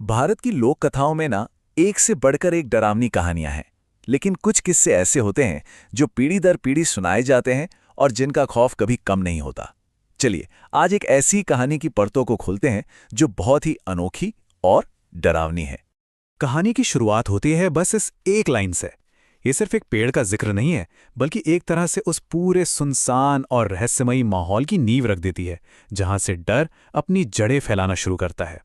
भारत की लोक कथाओं में ना एक से बढ़कर एक डरावनी कहानियां हैं। लेकिन कुछ किस्से ऐसे होते हैं जो पीढ़ी दर पीढ़ी सुनाए जाते हैं और जिनका खौफ कभी कम नहीं होता। चलिए आज एक ऐसी कहानी की परतों को खोलते हैं जो बहुत ही अनोखी और डरावनी है। कहानी की शुरुआत होती है बस इस एक लाइन से। ये सिर्फ एक पेड़ का जिक्र नहीं है, बल्कि एक तरह से उस पूरे सुनसान और रहस्यमयी माहौल की नींव रख देती है, जहां से डर अपनी जड़ें फैलाना शुरू करता है।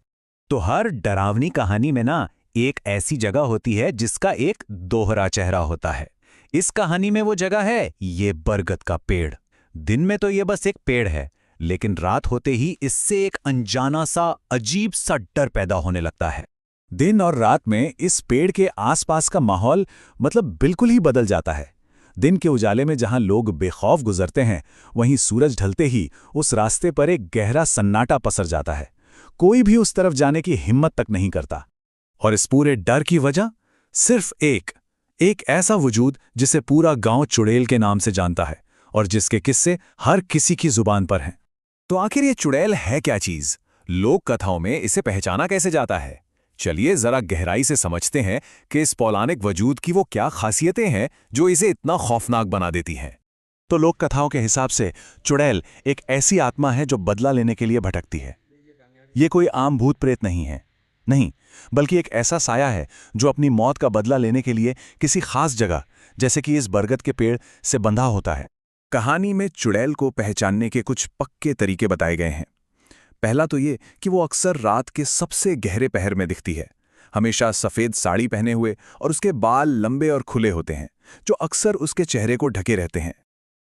तो हर डरावनी कहानी में ना एक ऐसी जगह होती है जिसका एक दोहरा चेहरा होता है। इस कहानी में वो जगह है ये बरगद का पेड़। दिन में तो ये बस एक पेड़ है, लेकिन रात होते ही इससे एक अनजाना सा अजीब सा डर पैदा होने लगता है। दिन और रात में इस पेड़ के आसपास का माहौल बिल्कुल ही बदल जाता है। दिन के उजाले में जहां लोग बेखौफ गुजरते हैं, वहीं सूरज ढलते ही उस रास्ते पर एक गहरा सन्नाटा पसर जाता है। कोई भी उस तरफ जाने की हिम्मत तक नहीं करता। और इस पूरे डर की वजह सिर्फ एक ऐसा वजूद जिसे पूरा गांव चुड़ैल के नाम से जानता है और जिसके किस्से हर किसी की जुबान पर हैं। तो आखिर ये चुड़ैल है क्या चीज? लोक कथाओं में इसे पहचाना कैसे जाता है? चलिए जरा गहराई से समझते हैं कि इस पौराणिक वजूद की वो क्या खासियतें हैं जो इसे इतना खौफनाक बना देती हैं। तो लोक कथाओं के हिसाब से चुड़ैल एक ऐसी आत्मा है जो बदला लेने के लिए भटकती है। ये कोई आम भूत प्रेत नहीं है, नहीं, बल्कि एक ऐसा साया है जो अपनी मौत का बदला लेने के लिए किसी खास जगह, जैसे कि इस बरगद के पेड़ से बंधा होता है। कहानी में चुड़ैल को पहचानने के कुछ पक्के तरीके बताए गए हैं। पहला तो ये कि वो अक्सर रात के सबसे गहरे पहर में दिखती है। हमेशा सफ़ेद साड़ी पहने हुए और उसके बाल लंबे और खुले होते हैं, जो अक्सर उसके चेहरे को ढके रहते हैं।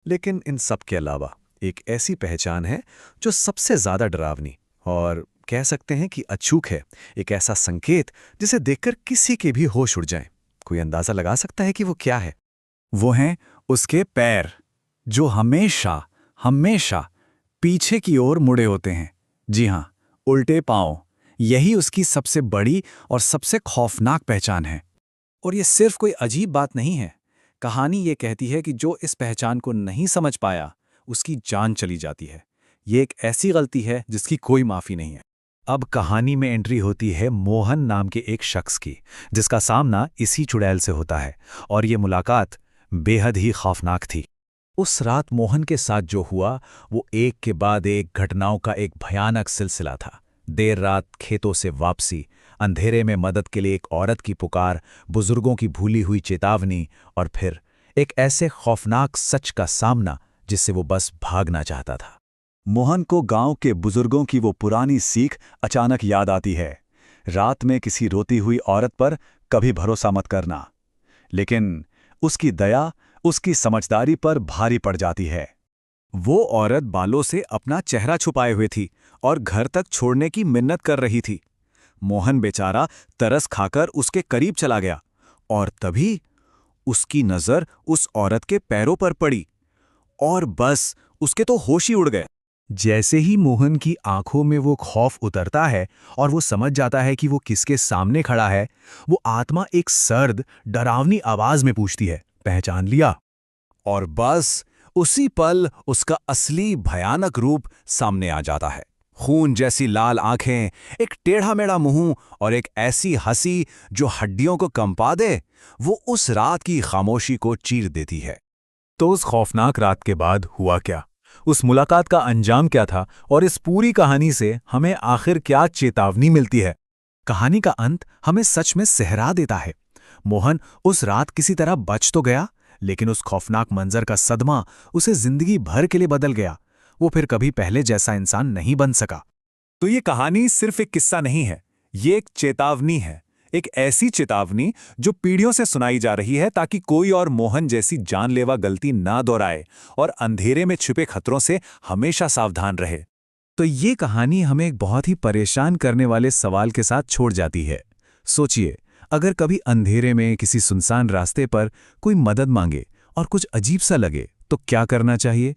लेकिन इन सब के अलावा एक ऐसी पहचान है जो सबसे ज़्यादा डरावनी और कह सकते हैं कि अचूक है। एक ऐसा संकेत जिसे देखकर किसी के भी होश उड़ जाएं। कोई अंदाजा लगा सकता है कि वो क्या है? वो हैं उसके पैर, जो हमेशा हमेशा पीछे की ओर मुड़े होते हैं। जी हां, उल्टे पांव। यही उसकी सबसे बड़ी और सबसे खौफनाक पहचान है। और ये सिर्फ कोई अजीब बात नहीं है। कहानी ये कहती है कि जो इस पहचान को नहीं समझ पाया, उसकी जान चली जाती है। ये एक ऐसी गलती है जिसकी कोई माफ़ी नहीं है। अब कहानी में एंट्री होती है मोहन नाम के एक शख्स की, जिसका सामना इसी चुड़ैल से होता है। और ये मुलाकात बेहद ही खौफनाक थी। उस रात मोहन के साथ जो हुआ वो एक के बाद एक घटनाओं का एक भयानक सिलसिला था। देर रात खेतों से वापसी, अंधेरे में मदद के लिए एक औरत की पुकार, बुजुर्गों की भूली हुई चेतावनी और फिर एक ऐसे खौफनाक सच का सामना जिससे वो बस भागना चाहता था। मोहन को गांव के बुजुर्गों की वो पुरानी सीख अचानक याद आती है, रात में किसी रोती हुई औरत पर कभी भरोसा मत करना। लेकिन उसकी दया उसकी समझदारी पर भारी पड़ जाती है। वो औरत बालों से अपना चेहरा छुपाए हुए थी और घर तक छोड़ने की मिन्नत कर रही थी। मोहन बेचारा तरस खाकर उसके करीब चला गया और तभी उसकी नजर उस औरत के पैरों पर पड़ी और बस उसके तो होश ही उड़ गए। जैसे ही मोहन की आंखों में वो खौफ उतरता है और वो समझ जाता है कि वो किसके सामने खड़ा है, वो आत्मा एक सर्द, डरावनी आवाज में पूछती है, पहचान लिया? और बस उसी पल उसका असली भयानक रूप सामने आ जाता है। खून जैसी लाल आंखें, एक टेढ़ा मेढ़ा मुंह और एक ऐसी हंसी जो हड्डियों को कंपा दे। वो उस रात की खामोशी को चीर देती है। तो उस खौफनाक रात के बाद हुआ क्या? उस मुलाकात का अंजाम क्या था और इस पूरी कहानी से हमें आखिर क्या चेतावनी मिलती है? कहानी का अंत हमें सच में सहरा देता है। मोहन उस रात किसी तरह बच तो गया, लेकिन उस खौफनाक मंजर का सदमा उसे जिंदगी भर के लिए बदल गया। वो फिर कभी पहले जैसा इंसान नहीं बन सका। तो ये कहानी सिर्फ एक किस्सा नहीं है, ये एक चेतावनी है। एक ऐसी चेतावनी जो पीढ़ियों से सुनाई जा रही है ताकि कोई और मोहन जैसी जानलेवा गलती ना दोहराए और अंधेरे में छिपे खतरों से हमेशा सावधान रहे। तो ये कहानी हमें एक बहुत ही परेशान करने वाले सवाल के साथ छोड़ जाती है। सोचिए, अगर कभी अंधेरे में किसी सुनसान रास्ते पर कोई मदद मांगे और कुछ अजीब सा लगे तो क्या करना चाहिए?